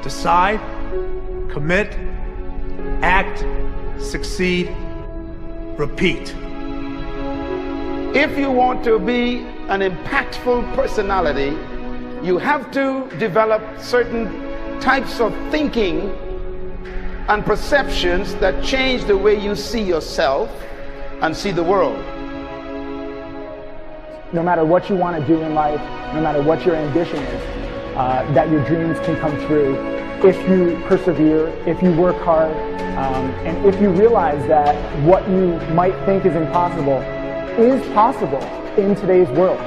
Decide, commit, act, succeed, repeat. If you want to be an impactful personality, you have to develop certain types of thinking and perceptions that change the way you see yourself and see the world. No matter what you want to do in life, no matter what your ambition is, that your dreams can come true if you persevere, if you work hard, and if you realize that what you might think is impossible is possible in today's world.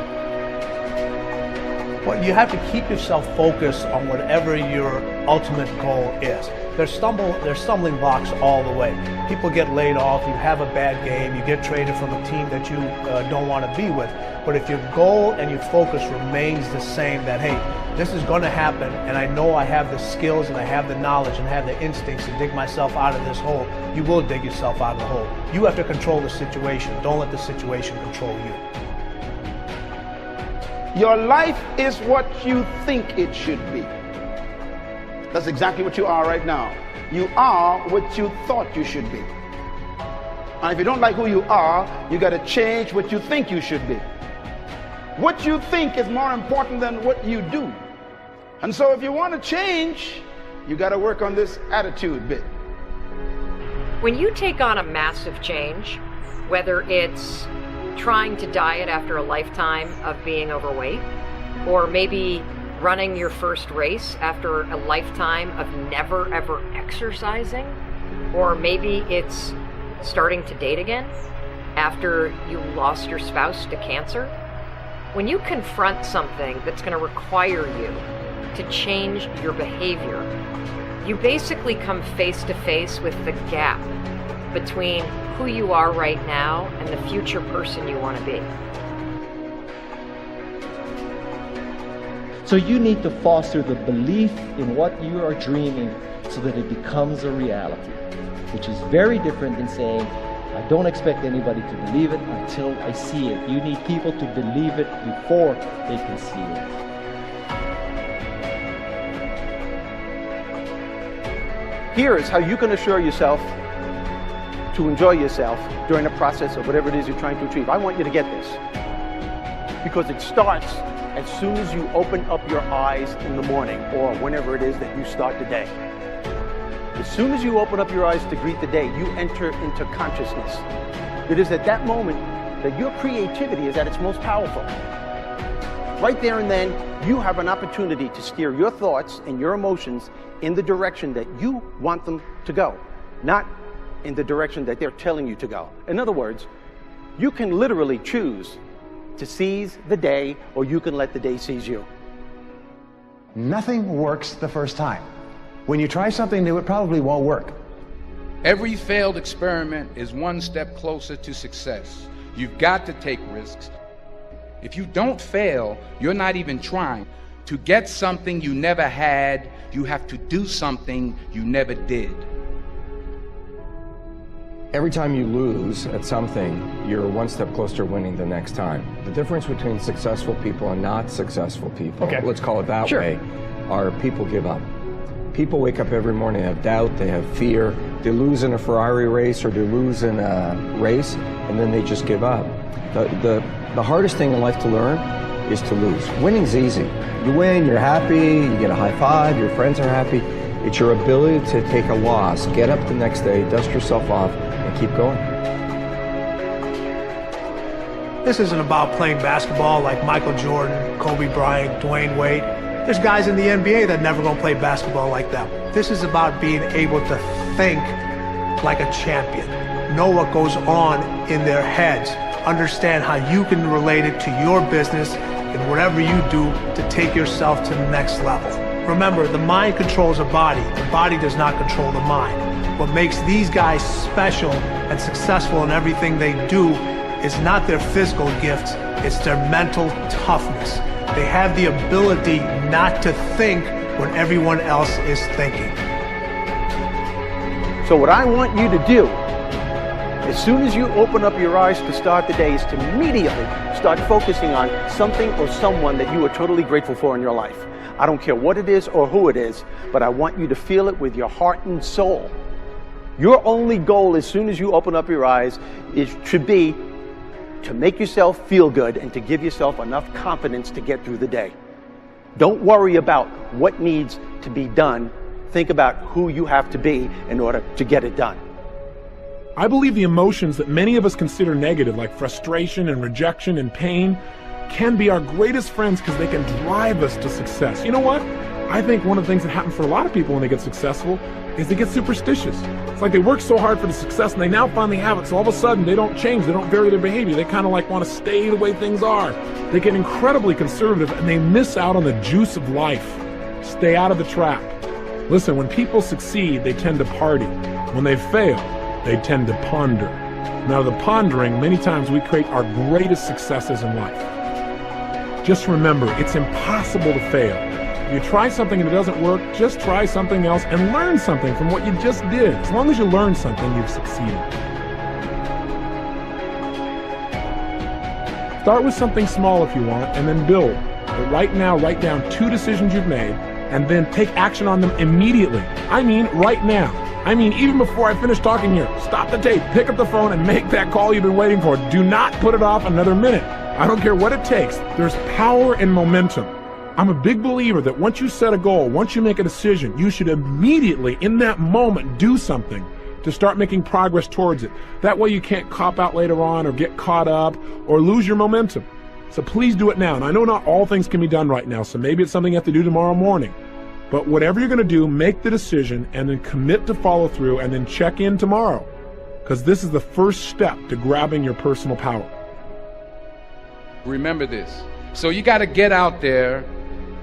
But you have to keep yourself focused on whatever your ultimate goal is. There's stumbling blocks all the way. People get laid off, you have a bad game, you get traded from a team that you don't want to be with. But if your goal and your focus remains the same, that hey, this is going to happen, and I know I have the skills and I have the knowledge and I have the instincts to dig myself out of this hole, you will dig yourself out of the hole. You have to control the situation. Don't let the situation control you. Your life is what you think it should be. That's exactly what you are right now. You are what you thought you should be. And if you don't like who you are, you got to change what you think you should be. What you think is more important than what you do. And so if you want to change, you got to work on this attitude bit. When you take on a massive change, whether it's trying to diet after a lifetime of being overweight, or maybe running your first race after a lifetime of never ever exercising, or maybe it's starting to date again after you lost your spouse to cancer. When you confront something that's going to require you to change your behavior, you basically come face to face with the gap between who you are right now and the future person you want to be. So you need to foster the belief in what you are dreaming so that it becomes a reality, which is very different than saying, I don't expect anybody to believe it until I see it. You need people to believe it before they can see it. Here is how you can assure yourself to enjoy yourself during the process of whatever it is you're trying to achieve. I want you to get this, because it starts as soon as you open up your eyes in the morning, or whenever it is that you start the day. As soon as you open up your eyes to greet the day, you enter into consciousness. It is at that moment that your creativity is at its most powerful. Right there and then, you have an opportunity to steer your thoughts and your emotions in the direction that you want them to go, not in the direction that they're telling you to go. In other words, you can literally choose to seize the day, or you can let the day seize you. Nothing works the first time. When you try something new, it probably won't work. Every failed experiment is one step closer to success. You've got to take risks. If you don't fail, you're not even trying. To get something you never had, you have to do something you never did. Every time you lose at something, you're one step closer to winning the next time. The difference between successful people and not successful people, let's call it that way, are people give up. People wake up every morning, have doubt, they have fear, they lose in a Ferrari race or they lose in a race, and then they just give up. The hardest thing in life to learn is to lose. Winning's easy. You win, you're happy, you get a high five, your friends are happy. It's your ability to take a loss, get up the next day, dust yourself off, and keep going. This isn't about playing basketball like Michael Jordan, Kobe Bryant, Dwayne Wade. There's guys in the NBA that never gonna play basketball like them. This is about being able to think like a champion, know what goes on in their heads, understand how you can relate it to your business and whatever you do to take yourself to the next level. Remember, the mind controls the body does not control the mind. What makes these guys special and successful in everything they do is not their physical gifts, it's their mental toughness. They have the ability not to think when everyone else is thinking. So what I want you to do As soon as you open up your eyes to start the day, is to immediately start focusing on something or someone that you are totally grateful for in your life. I don't care what it is or who it is, but I want you to feel it with your heart and soul. Your only goal as soon as you open up your eyes should be to make yourself feel good and to give yourself enough confidence to get through the day. Don't worry about what needs to be done. Think about who you have to be in order to get it done. I believe the emotions that many of us consider negative, like frustration and rejection and pain, can be our greatest friends because they can drive us to success. You know what? I think one of the things that happens for a lot of people when they get successful is they get superstitious. It's like they work so hard for the success and they now finally have it, so all of a sudden they don't change, they don't vary their behavior, they kind of like want to stay the way things are. They get incredibly conservative and they miss out on the juice of life. Stay out of the trap. Listen, when people succeed, they tend to party. When they fail, they tend to ponder. Now, the pondering, many times we create our greatest successes in life. Just remember, it's impossible to fail. If you try something and it doesn't work, just try something else and learn something from what you just did. As long as you learn something, you've succeeded. Start with something small if you want, and then build. But right now, write down 2 decisions you've made, and then take action on them immediately. I mean, right now. I mean, even before I finish talking here, stop the tape, pick up the phone, and make that call you've been waiting for. Do not put it off another minute. I don't care what it takes. There's power in momentum. I'm a big believer that once you set a goal, once you make a decision, you should immediately, in that moment, do something to start making progress towards it. That way you can't cop out later on or get caught up or lose your momentum. So please do it now. And I know not all things can be done right now, so maybe it's something you have to do tomorrow morning. But whatever you're going to do, make the decision and then commit to follow through and then check in tomorrow. Because this is the first step to grabbing your personal power. Remember this. So you got to get out there.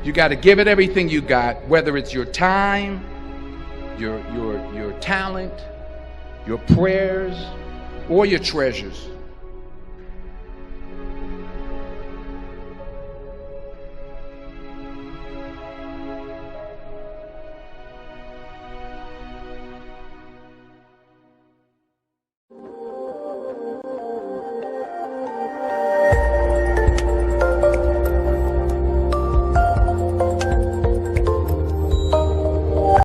You got to give it everything you got, whether it's your time, your talent, your prayers, or your treasures.